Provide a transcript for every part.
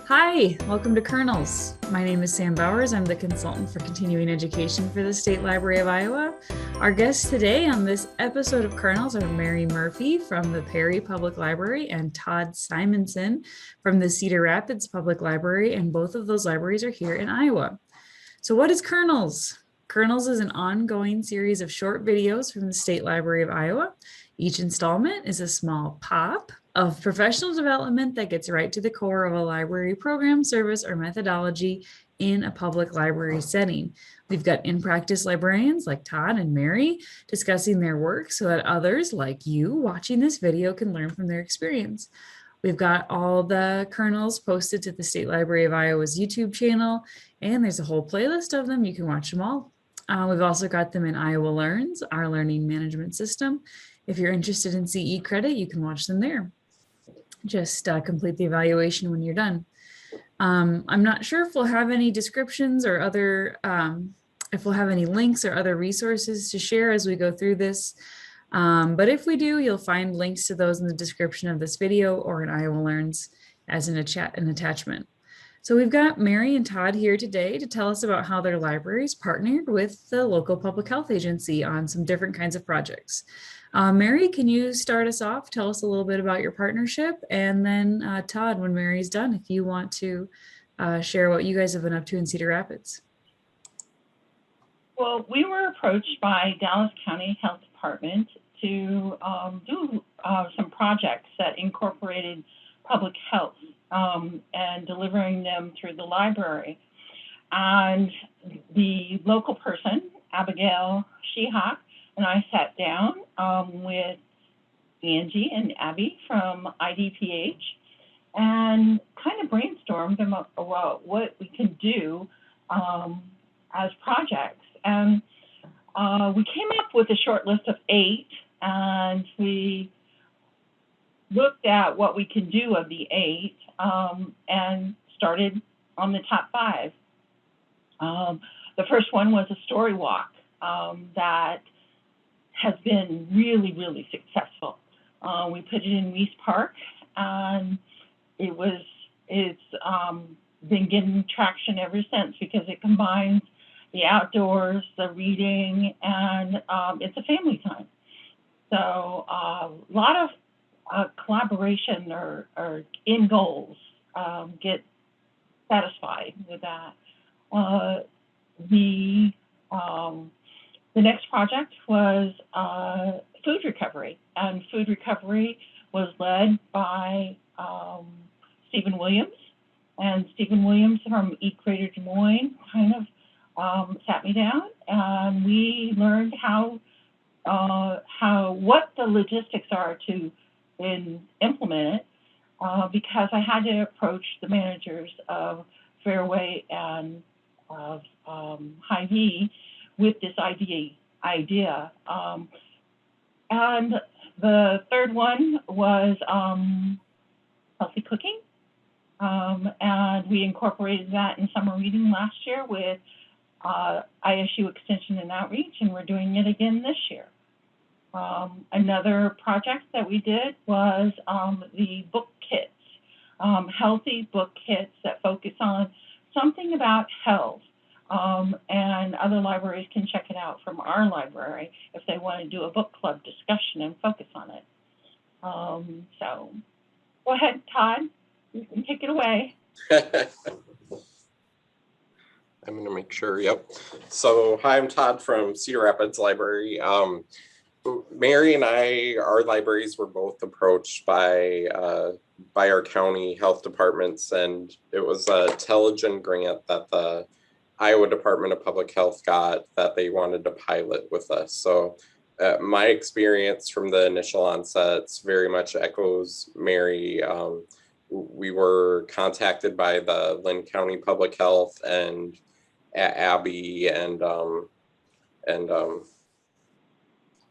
Hi, welcome to Kernels. My name is Sam Bouwers. I'm the consultant for continuing education for the State Library of Iowa. Our guests today on this episode of Kernels are Mary Murphy from the Perry Public Library and Todd Simonson from the Cedar Rapids Public Library, and both of those libraries are here in Iowa. So what is Kernels? Kernels is an ongoing series of short videos from the State Library of Iowa. Each installment is a small pop of professional development that gets right to the core of a library program, service, or methodology in a public library setting. We've got in-practice librarians like Todd and Mary discussing their work so that others like you watching this video can learn from their experience. We've got all the kernels posted to the State Library of Iowa's YouTube channel, and there's a whole playlist of them. You can watch them all. We've also got them in Iowa Learns, our learning management system. If you're interested in CE credit, you can watch them there. Just complete the evaluation when you're done. I'm not sure if we'll have any descriptions or other, if we'll have any links or other resources to share as we go through this. But if we do, you'll find links to those in the description of this video or in Iowa Learns as an attachment. So we've got Mary and Todd here today to tell us about how their libraries partnered with the local public health agency on some different kinds of projects. Mary, can you start us off? Tell us a little bit about your partnership, and then Todd, when Mary's done, if you want to share what you guys have been up to in Cedar Rapids. Well, we were approached by Dallas County Health Department to do some projects that incorporated public health and delivering them through the library. And the local person, Abigail Shehawk, and I sat down with Angie and Abby from IDPH and kind of brainstormed about what we can do as projects. And we came up with a short list of 8, and we looked at what we can do of the 8 and started on the top 5. The first one was a story walk that has been really, really successful. We put it in Weiss Park, and it's been getting traction ever since because it combines the outdoors, the reading, and it's a family time. So a lot of collaboration or end goals get satisfied with that. The next project was food recovery, and food recovery was led by Stephen Williams. And Stephen Williams from Eat Greater Des Moines kind of sat me down, and we learned what the logistics are to implement it, because I had to approach the managers of Fairway and of Hy-Vee with this idea. And the third one was healthy cooking. And we incorporated that in summer reading last year with ISU Extension and Outreach, and we're doing it again this year. Another project that we did was the book kits, healthy book kits that focus on something about health. And other libraries can check it out from our library if they want to do a book club discussion and focus on it. So go ahead, Todd, you can take it away. I'm going to make sure, yep. So hi, I'm Todd from Cedar Rapids Library. Mary and our libraries were both approached by our county health departments, and it was a Telegen grant that the Iowa Department of Public Health got that they wanted to pilot with us. So my experience from the initial onsets very much echoes Mary. We were contacted by the Lynn County Public Health and Abby and oh,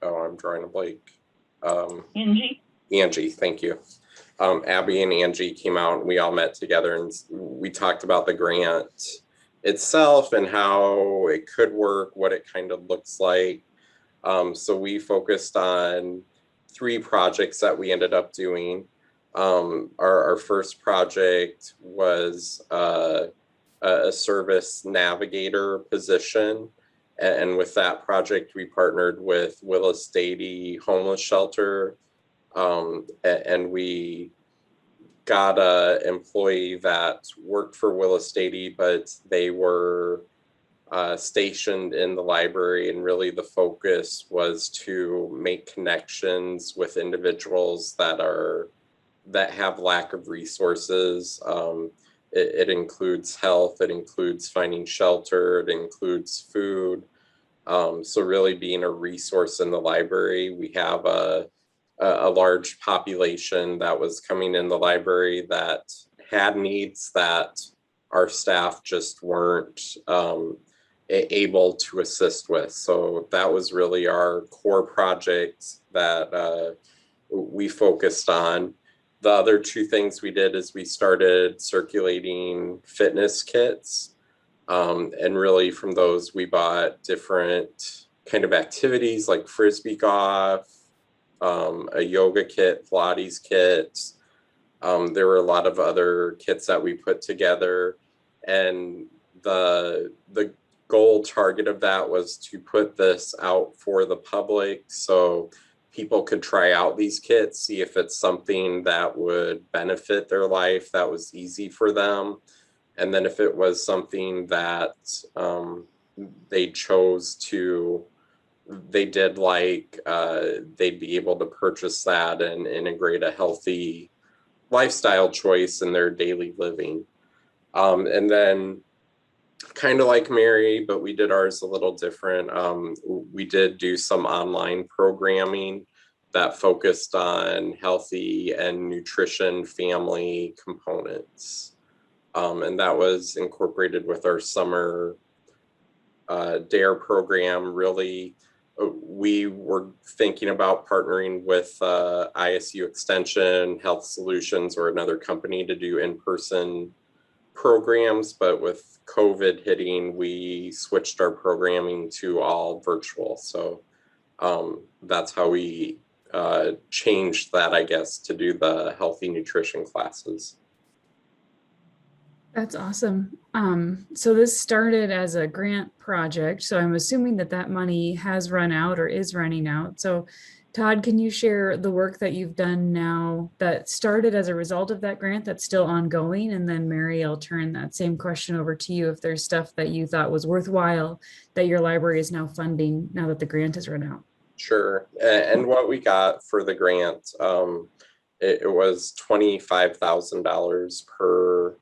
I'm drawing a blank. Angie, thank you. Abby and Angie came out, and we all met together, and we talked about the grant itself and how it could work, what it kind of looks like. So we focused on 3 projects that we ended up doing. Our first project was a service navigator position. And with that project, we partnered with Willis Dady Homeless Shelter. And we got an employee that worked for Willis Dady, but they were stationed in the library, and really the focus was to make connections with individuals that have lack of resources. It includes health, it includes finding shelter, it includes food. So really being a resource in the library. We have a large population that was coming in the library that had needs that our staff just weren't able to assist with. So that was really our core project that we focused on. The other two things we did is we started circulating fitness kits. And really from those, we bought different kind of activities like Frisbee golf, a yoga kit, Pilates kit. There were a lot of other kits that we put together. And the goal target of that was to put this out for the public so people could try out these kits, see if it's something that would benefit their life, that was easy for them. And then if it was something that they chose to, they did like, they'd be able to purchase that and integrate a healthy lifestyle choice in their daily living. And then kind of like Mary, but we did ours a little different. We did do some online programming that focused on healthy and nutrition family components. And that was incorporated with our summer DARE program. Really, we were thinking about partnering with ISU Extension, Health Solutions, or another company to do in-person programs, but with COVID hitting, we switched our programming to all virtual. So that's how we changed that, I guess, to do the healthy nutrition classes. That's awesome. So this started as a grant project. So I'm assuming that that money has run out or is running out. So Todd, can you share the work that you've done now that started as a result of that grant that's still ongoing? And then Mary, I'll turn that same question over to you if there's stuff that you thought was worthwhile that your library is now funding now that the grant has run out. Sure. And what we got for the grant, it was $25,000 per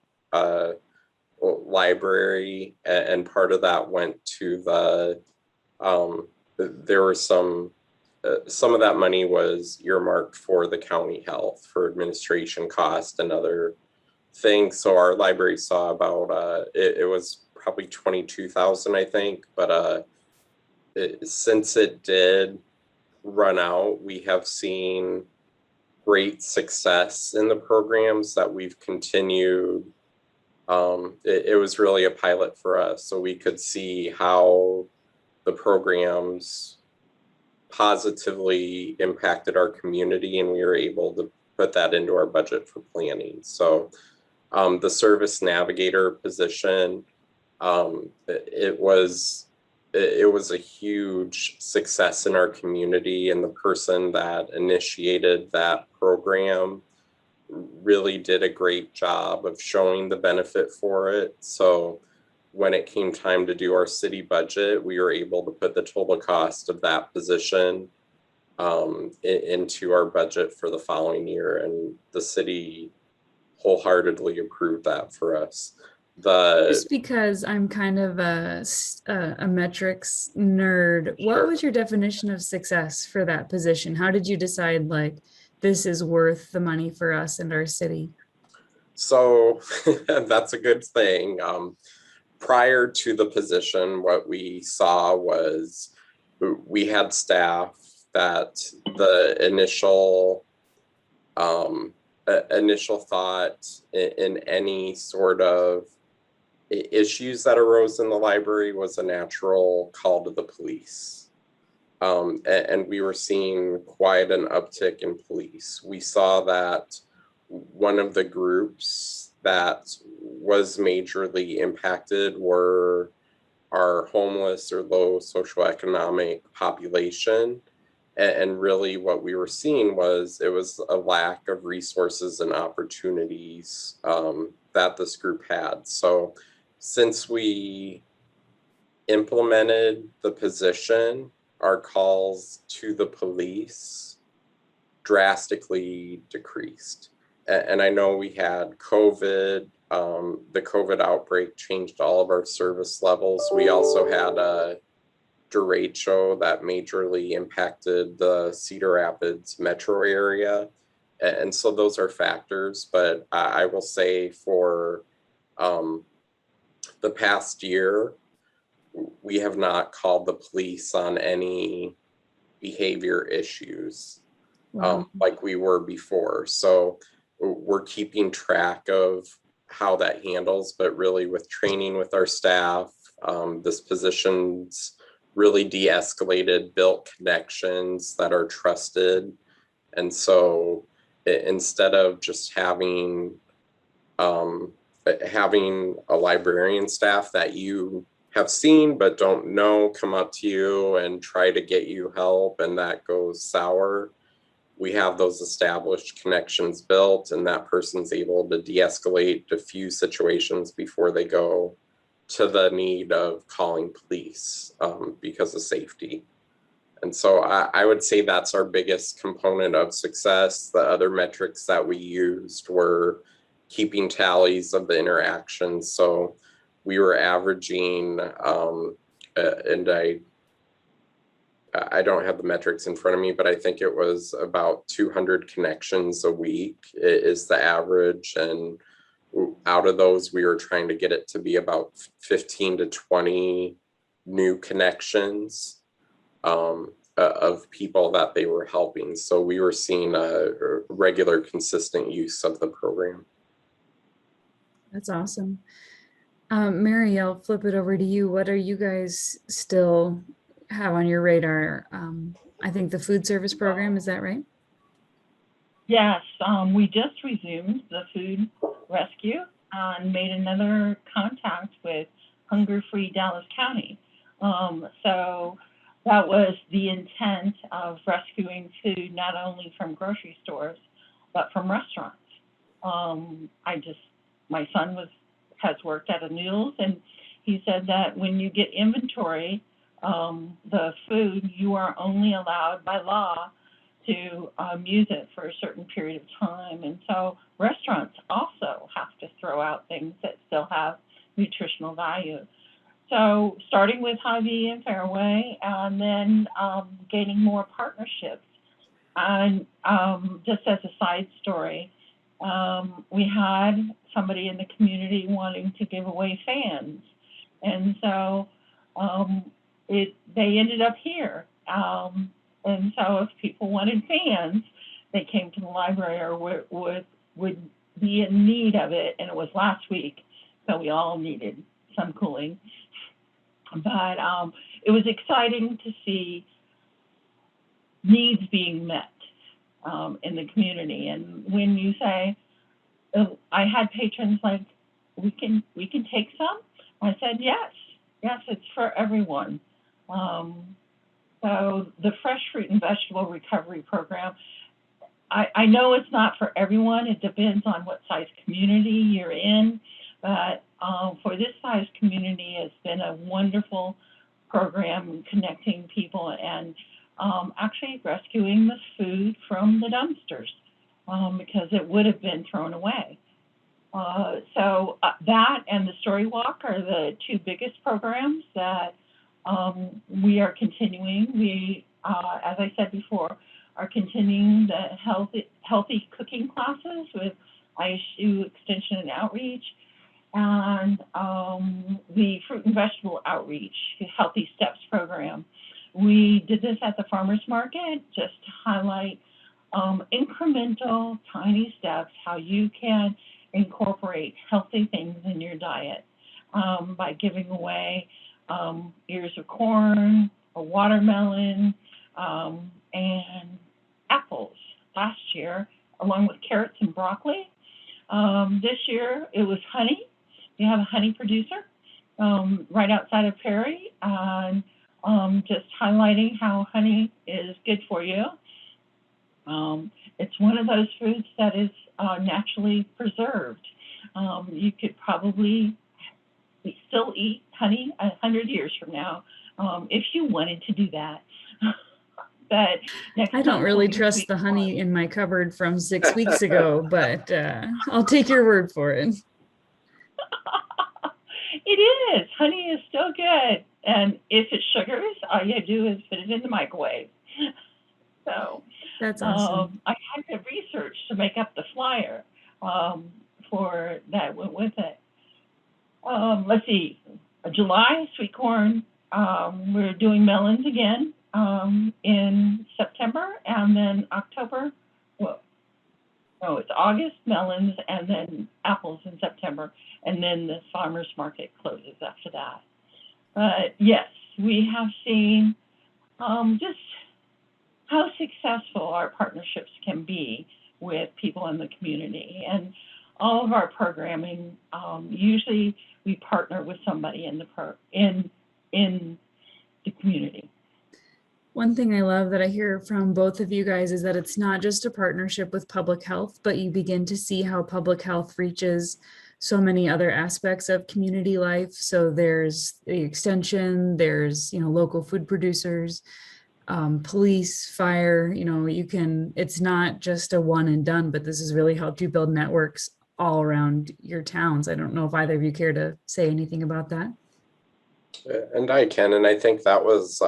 library, and part of that went to the, there were some of that money was earmarked for the county health for administration cost and other things. So our library saw about, it was probably 22,000, I think, but since it did run out, we have seen great success in the programs that we've continued. It was really a pilot for us, so we could see how the programs positively impacted our community, and we were able to put that into our budget for planning. So the service navigator position, it was a huge success in our community, and the person that initiated that program really did a great job of showing the benefit for it. So when it came time to do our city budget, we were able to put the total cost of that position into our budget for the following year, and the city wholeheartedly approved that for us. Just because I'm kind of a metrics nerd, what was your definition of success for that position? How did you decide like this is worth the money for us and our city? So that's a good thing. Prior to the position, what we saw was we had staff that the initial thought in any sort of issues that arose in the library was a natural call to the police. And we were seeing quite an uptick in police. We saw that one of the groups that was majorly impacted were our homeless or low socioeconomic population. And really what we were seeing was it was a lack of resources and opportunities that this group had. So since we implemented the position, our calls to the police drastically decreased. And I know we had COVID. The COVID outbreak changed all of our service levels. We also had a derecho that majorly impacted the Cedar Rapids metro area. And so those are factors, but I will say for the past year, we have not called the police on any behavior issues like we were before. So we're keeping track of how that handles, but really with training with our staff, this position's really de-escalated, built connections that are trusted. And so instead of just having a librarian staff that you have seen but don't know come up to you and try to get you help, and that goes sour, we have those established connections built, and that person's able to de-escalate, diffuse situations before they go to the need of calling police because of safety. And so I would say that's our biggest component of success. The other metrics that we used were keeping tallies of the interactions. So we were averaging, and I don't have the metrics in front of me, but I think it was about 200 connections a week is the average. And out of those, we were trying to get it to be about 15 to 20 new connections of people that they were helping. So we were seeing a regular, consistent use of the program. That's awesome. Mary, I'll flip it over to you. What are you guys still have on your radar? I think the food service program, is that right? Yes, we just resumed the food rescue and made another contact with Hunger Free Dallas County. So that was the intent of rescuing food not only from grocery stores, but from restaurants. My son has worked at a Noodles, and he said that when you get inventory, the food, you are only allowed by law to use it for a certain period of time. And so restaurants also have to throw out things that still have nutritional value. So starting with Hy-Vee and Fairway, and then gaining more partnerships. And just as a side story, we had somebody in the community wanting to give away fans. And so they ended up here. And so if people wanted fans, they came to the library or would be in need of it. And it was last week, so we all needed some cooling. But it was exciting to see needs being met in the community. And when you say, I had patrons like, we can take some. I said, yes, it's for everyone. So the fresh fruit and vegetable recovery program, I know it's not for everyone. It depends on what size community you're in. But for this size community, it's been a wonderful program connecting people and actually rescuing the food from the dumpsters because it would have been thrown away. So that and the Story Walk are the two biggest programs that we are continuing. We, as I said before, are continuing the healthy cooking classes with ISU Extension and Outreach, and the fruit and vegetable outreach, the Healthy Steps program. We did this at the farmers market just to highlight incremental, tiny steps, how you can incorporate healthy things in your diet by giving away ears of corn, a watermelon, and apples last year along with carrots and broccoli. This year it was honey. We have a honey producer right outside of Perry, and just highlighting how honey is good for you. It's one of those foods that is naturally preserved. You could probably still eat honey 100 years from now if you wanted to do that. But I don't really trust the honey in my cupboard from 6 weeks ago, but I'll take your word for it. It is. Honey is still good. And if it's sugars, all you do is put it in the microwave. So that's awesome. I had to research to make up the flyer for that went with it. Let's see, July, sweet corn. We're doing melons again in September, and then October. Well, no, it's August, melons, and then apples in September, and then the farmers market closes after that. But yes, we have seen just how successful our partnerships can be with people in the community. And all of our programming, usually we partner with somebody in the community. One thing I love that I hear from both of you guys is that it's not just a partnership with public health, but you begin to see how public health reaches so many other aspects of community life. So there's the extension, there's, local food producers, police, fire, it's not just a one and done, but this has really helped you build networks all around your towns. I don't know if either of you care to say anything about that. And I can, and I think that was,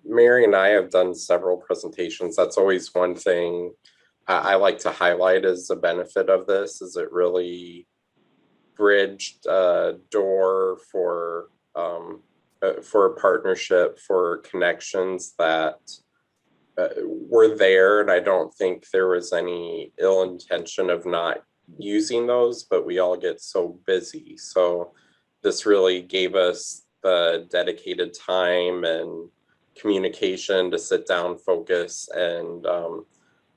Mary and I have done several presentations. That's always one thing I like to highlight as the benefit of this, is it really bridged a door for a partnership, for connections that were there. And I don't think there was any ill intention of not using those, but we all get so busy. So this really gave us the dedicated time and communication to sit down, focus, and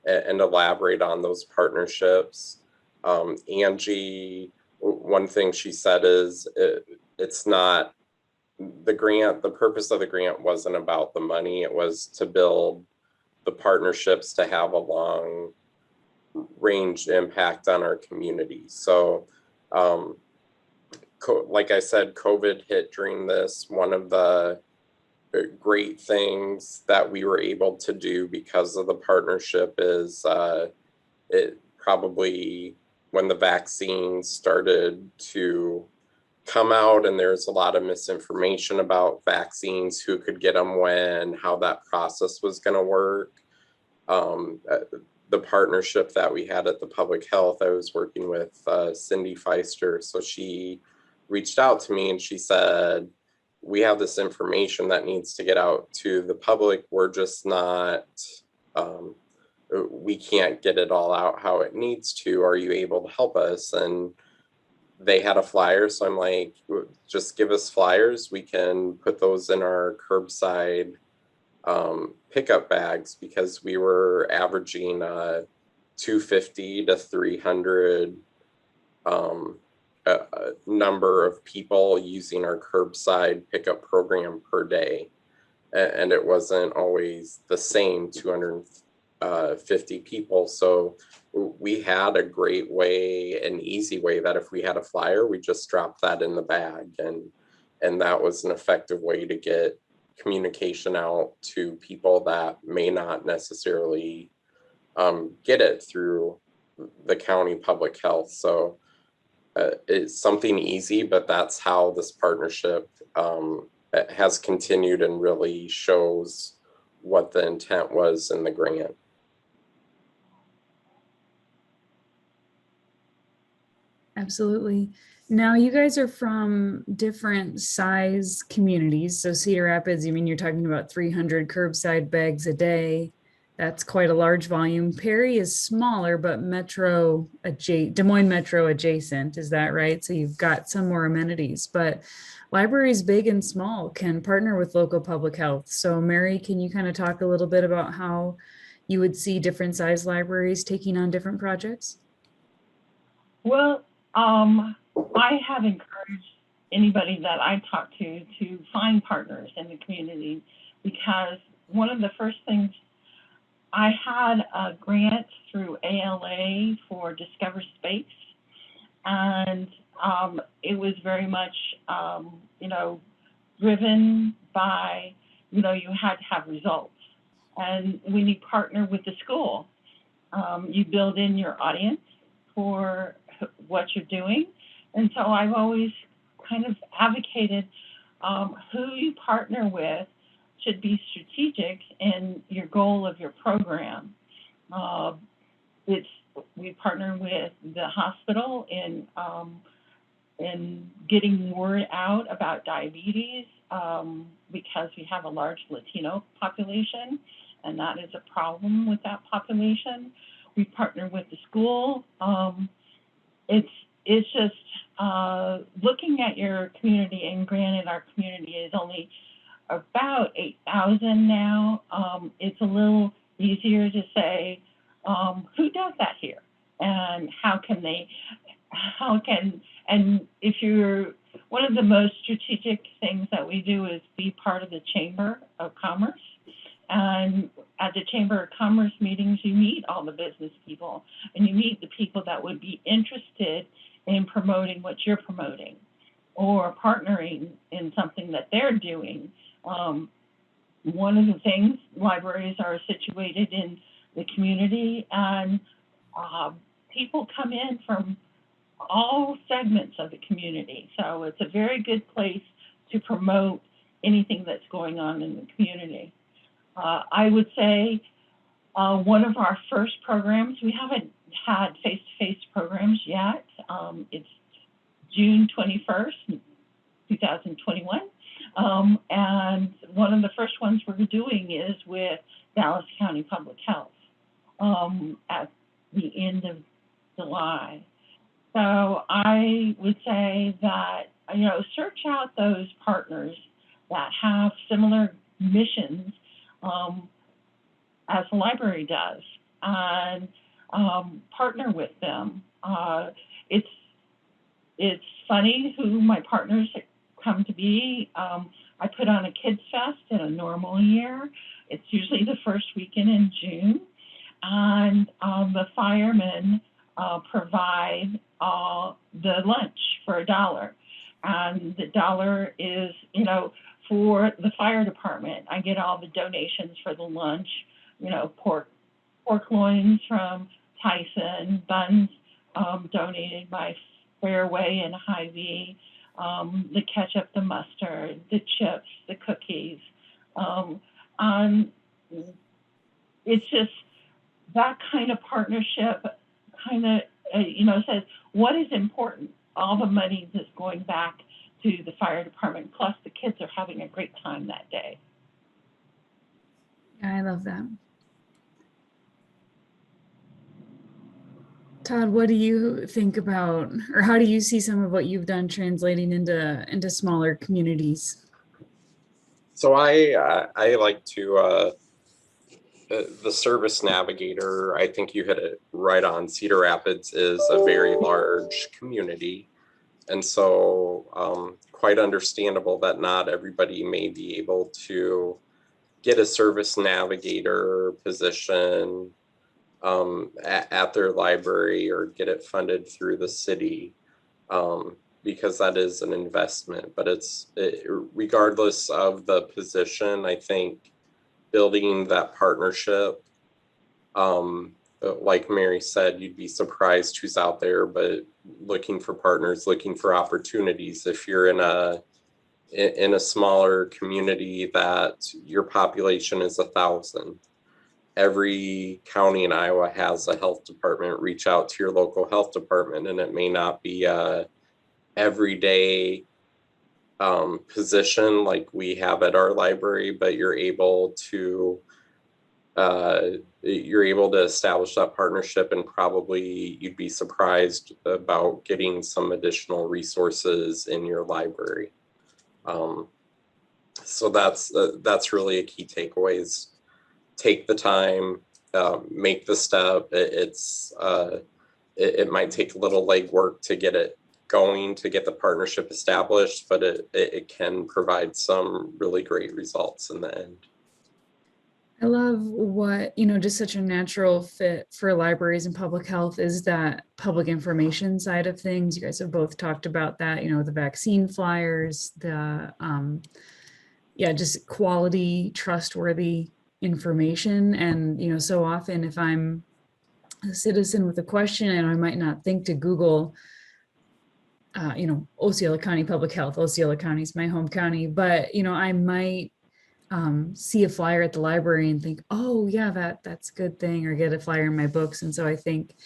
elaborate on those partnerships. Angie, one thing she said is it's not the grant. The purpose of the grant wasn't about the money. It was to build the partnerships to have a long range impact on our community. So, like I said, COVID hit during this. One of the great things that we were able to do because of the partnership is it probably when the vaccines started to come out and there's a lot of misinformation about vaccines, who could get them when, how that process was going to work. The partnership that we had at the public health, I was working with Cindy Feister. So she reached out to me and she said, we have this information that needs to get out to the public. We're just not, we can't get it all out how it needs to. Are you able to help us? And they had a flyer. So I'm like, just give us flyers. We can put those in our curbside pickup bags, because we were averaging 250 to 300 number of people using our curbside pickup program per day. And it wasn't always the same 250 people. So we had a great way, an easy way, that if we had a flyer, we just dropped that in the bag. And that was an effective way to get communication out to people that may not necessarily get it through the county public health. So it's something easy, but that's how this partnership has continued and really shows what the intent was in the grant. Absolutely. Now you guys are from different size communities. So Cedar Rapids, you're talking about 300 curbside bags a day. That's quite a large volume. Perry is smaller, but Des Moines Metro adjacent. Is that right? So you've got some more amenities, but libraries big and small can partner with local public health. So Mary, can you kind of talk a little bit about how you would see different size libraries taking on different projects? Well, I have encouraged anybody that I talk to find partners in the community, because one of the first things, I had a grant through ALA for Discover Space, and it was very much, driven by, you had to have results. And when you partner with the school, you build in your audience for what you're doing. And so I've always kind of advocated who you partner with should be strategic in your goal of your program. We partner with the hospital in getting word out about diabetes, because we have a large Latino population, and that is a problem with that population. We partner with the school. It's just looking at your community, and granted, our community is only about 8,000 now. It's a little easier to say, who does that here? And and if you're, one of the most strategic things that we do is be part of the Chamber of Commerce. And at the Chamber of Commerce meetings, you meet all the business people, and you meet the people that would be interested in promoting what you're promoting or partnering in something that they're doing. One of the things, libraries are situated in the community, and people come in from all segments of the community. So it's a very good place to promote anything that's going on in the community. I would say one of our first programs, we haven't had face-to-face programs yet. It's June 21st, 2021. And one of the first ones we're doing is with Dallas County Public Health at the end of July. So I would say that, search out those partners that have similar missions as the library does, and partner with them. It's funny who my partners come to be. I put on a Kids Fest in a normal year. It's usually the first weekend in June, and the firemen provide the lunch for $1. And the $1 is, for the fire department. I get all the donations for the lunch, pork loins from Tyson, buns donated by Fairway and Hy-Vee, the ketchup, the mustard, the chips, the cookies. It's just that kind of partnership says what is important. All the money that's going back to the fire department, plus the kids are having a great time that day. Yeah, I love that. Todd, what do you think about, or how do you see some of what you've done translating into smaller communities? So I like to, the service navigator, I think you hit it right on. Cedar Rapids is a very large community. And so quite understandable that not everybody may be able to get a service navigator position at their library or get it funded through the city, because that is an investment. But regardless of the position, I think building that partnership, like Mary said, you'd be surprised who's out there, but looking for partners, looking for opportunities. If you're in a smaller community that your population is 1,000, every county in Iowa has a health department. Reach out to your local health department, and it may not be a everyday position like we have at our library, but you're able to establish that partnership, and probably you'd be surprised about getting some additional resources in your library. So that's really a key takeaway, is take the time, make the step. It might take a little legwork to get it going, to get the partnership established, but it can provide some really great results in the end. I love what, just such a natural fit for libraries and public health is that public information side of things. You guys have both talked about that, the vaccine flyers, the, just quality, trustworthy information. And, so often if I'm a citizen with a question and I might not think to Google, Osceola County Public Health. Osceola County is my home county, but I might see a flyer at the library and think, oh yeah, that's a good thing, or get a flyer in my books. And so I think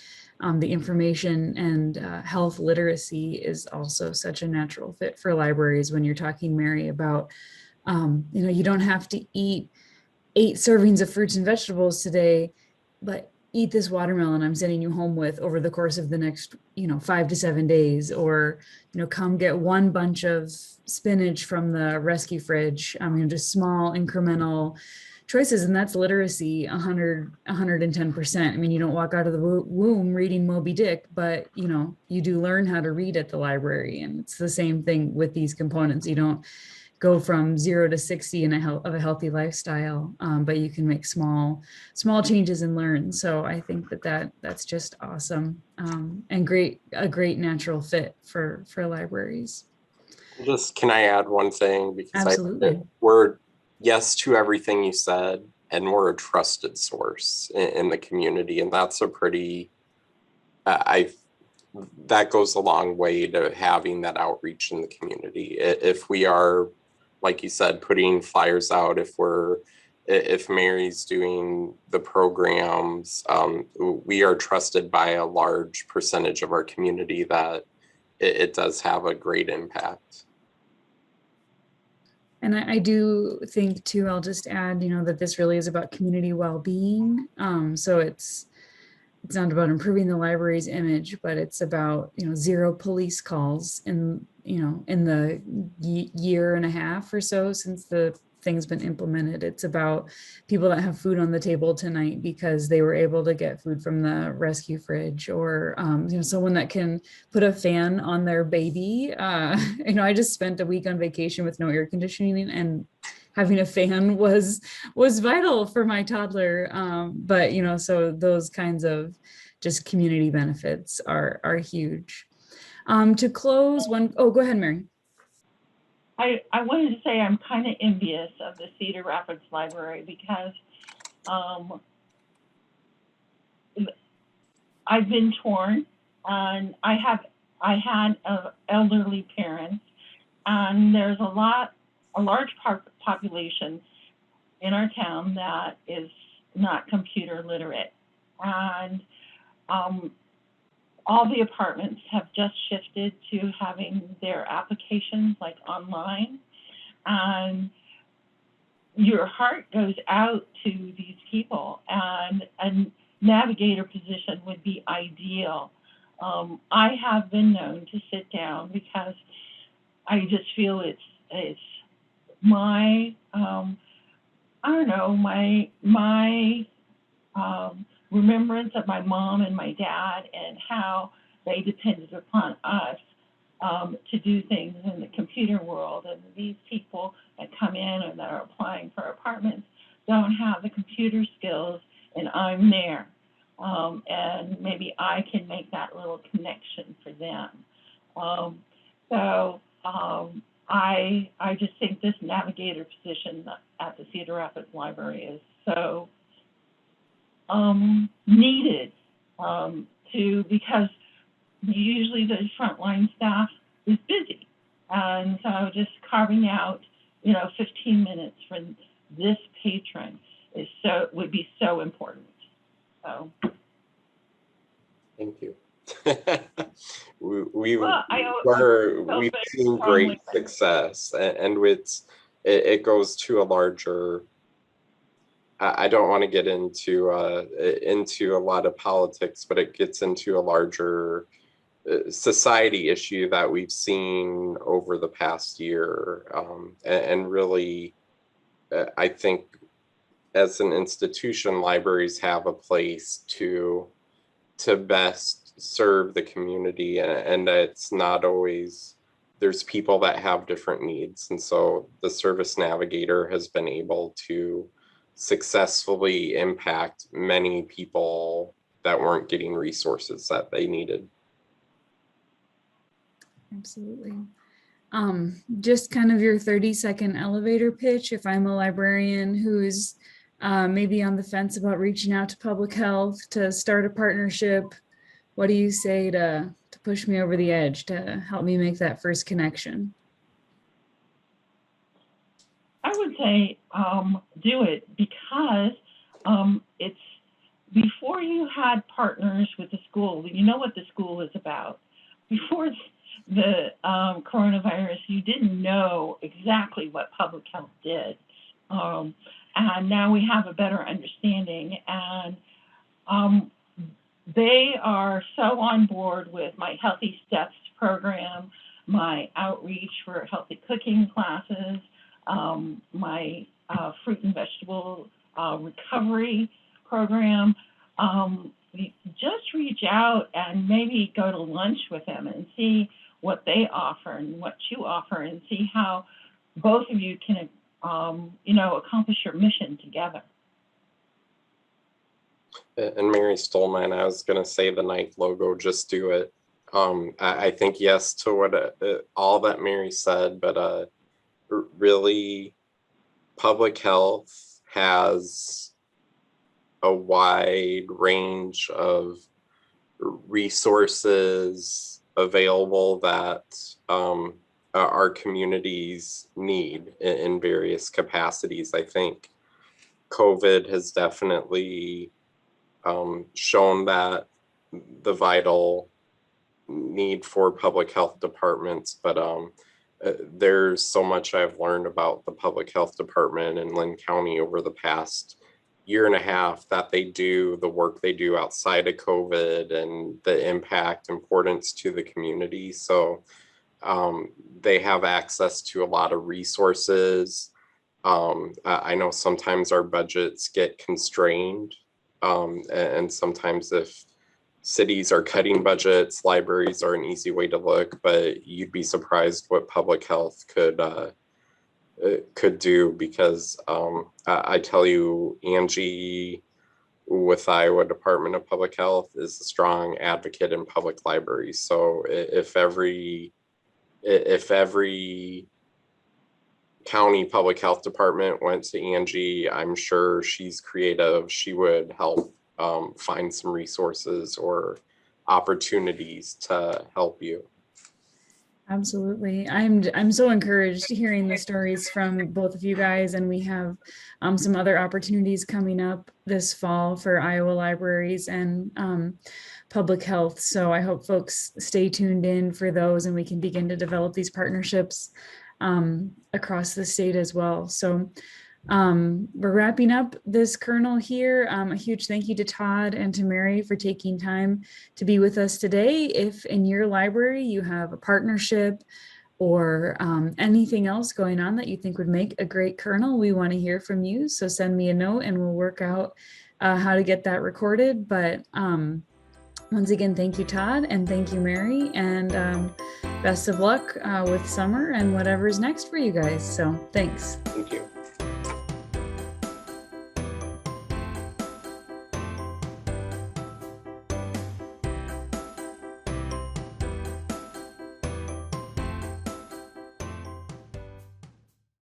the information and health literacy is also such a natural fit for libraries. When you're talking, Mary, about you don't have to eat 8 servings of fruits and vegetables today, but eat this watermelon I'm sending you home with over the course of the next 5 to 7 days, or come get 1 bunch of spinach from the rescue fridge. Just small incremental choices, and that's literacy 110%. I mean, you don't walk out of the womb reading Moby Dick, but you do learn how to read at the library, and it's the same thing with these components. You don't go from 0 to 60 of a healthy lifestyle, but you can make small changes and learn. So I think that's just awesome, and a great natural fit for libraries. Can I add one thing? Because Absolutely. we're yes to everything you said, and we're a trusted source in the community, and that's a pretty that goes a long way to having that outreach in the community. If we are, like you said, putting flyers out, if Mary's doing the programs, we are trusted by a large percentage of our community that it does have a great impact. And I do think too, I'll just add, that this really is about community well-being. So it's not about improving the library's image, but it's about, 0 police calls in the year and a half or so since the thing's been implemented. It's about people that have food on the table tonight because they were able to get food from the rescue fridge, or someone that can put a fan on their baby. I just spent a week on vacation with no air conditioning, and having a fan was vital for my toddler. But so those kinds of just community benefits are huge. To close go ahead, Mary. I wanted to say I'm kind of envious of the Cedar Rapids Library, because I've been torn, and I had elderly parents, and there's a large population in our town that is not computer literate, and all the apartments have just shifted to having their applications like online, and your heart goes out to these people, and a Navigator position would be ideal. I have been known to sit down because I just feel it's my remembrance of my mom and my dad, and how they depended upon us to do things in the computer world. And these people that come in and that are applying for apartments don't have the computer skills, and I'm there. And maybe I can make that little connection for them. I just think this Navigator position at the Cedar Rapids Library is so needed, because usually the frontline staff is busy, and so just carving out 15 minutes for this patron would be so important. So thank you. We've seen great success, and it goes to a larger. I don't want to get into a lot of politics, but it gets into a larger society issue that we've seen over the past year, and really, I think as an institution, libraries have a place to best serve the community, and it's not always, there's people that have different needs. And so the Service Navigator has been able to successfully impact many people that weren't getting resources that they needed. Absolutely. Just kind of your 30-second elevator pitch. If I'm a librarian who's maybe on the fence about reaching out to public health to start a partnership, what do you say to push me over the edge, to help me make that first connection? I would say do it, because it's, before you had partners with the school, you know what the school is about. Before the coronavirus, you didn't know exactly what public health did. And now we have a better understanding, and they are so on board with my Healthy Steps program, my outreach for healthy cooking classes, my fruit and vegetable recovery program. Just reach out and maybe go to lunch with them and see what they offer and what you offer, and see how both of you can accomplish your mission together. And Mary stole mine. I was going to say the Nike logo, just do it. I think yes to what all that Mary said, but really, public health has a wide range of resources available that our communities need in various capacities. I think COVID has definitely shown that the vital need for public health departments, but there's so much I've learned about the public health department in Lynn County over the past year and a half, that they do the work they do outside of COVID and the importance to the community. So they have access to a lot of resources. I know sometimes our budgets get constrained, and sometimes if cities are cutting budgets, libraries are an easy way to look, but you'd be surprised what public health could do, because I tell you, Angie with Iowa Department of Public Health is a strong advocate in public libraries. So if every county public health department went to Angie, I'm sure she's creative. She would help find some resources or opportunities to help you. Absolutely. I'm so encouraged hearing the stories from both of you guys, and we have some other opportunities coming up this fall for Iowa libraries and public health. So I hope folks stay tuned in for those, and we can begin to develop these partnerships across the state as well. So we're wrapping up this kernel here. A huge thank you to Todd and to Mary for taking time to be with us today. If in your library you have a partnership or anything else going on that you think would make a great kernel, we want to hear from you. So send me a note and we'll work out how to get that recorded. But once again, thank you, Todd, and thank you, Mary, and best of luck with summer and whatever's next for you guys. So thanks. Thank you.